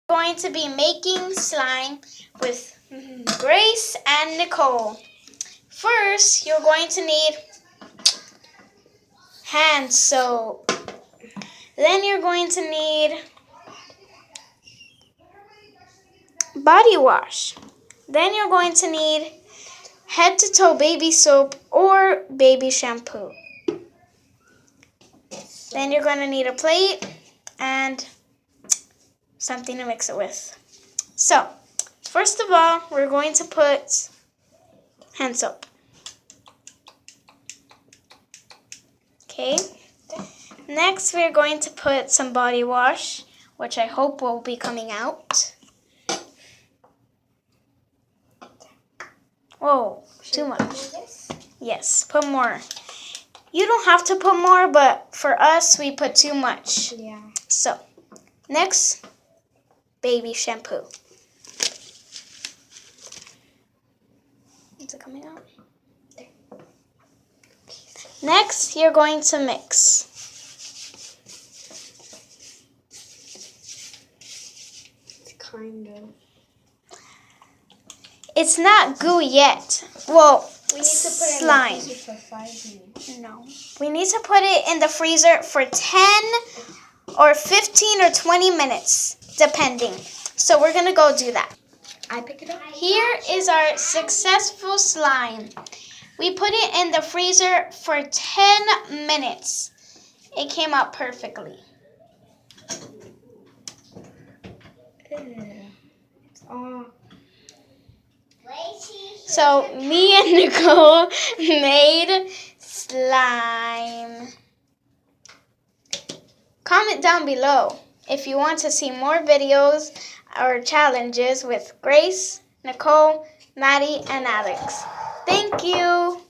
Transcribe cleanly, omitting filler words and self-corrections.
Going to be making slime with Grace and Nicole. First, you're going to need hand soap. Then you're going to need body wash. Then you're going to need head to toe baby soap or baby shampoo. Then you're going to need a plate and something to mix it with. So, first of all, we're going to put hand soap. Okay. Next, we're going to put some body wash, which I hope will be coming out. Oh, too much. Yes, put more. You don't have to put more, but for us, we put too much. Yeah. So, next, baby shampoo. Is it coming out? There. Next, you're going to mix. Kind of. It's not goo yet. Well, We need to put it slime. in the freezer for 5 minutes. No. We need to put it in the freezer for 10 or 15 or 20 minutes, depending. So we're going to go do that. I pick it up. Here is our successful slime. We put it in the freezer for 10 minutes. It came out perfectly. It's all. So me and Nicole made slime. Comment down below if you want to see more videos or challenges with Grace, Nicole, Maddie, and Alex. Thank you.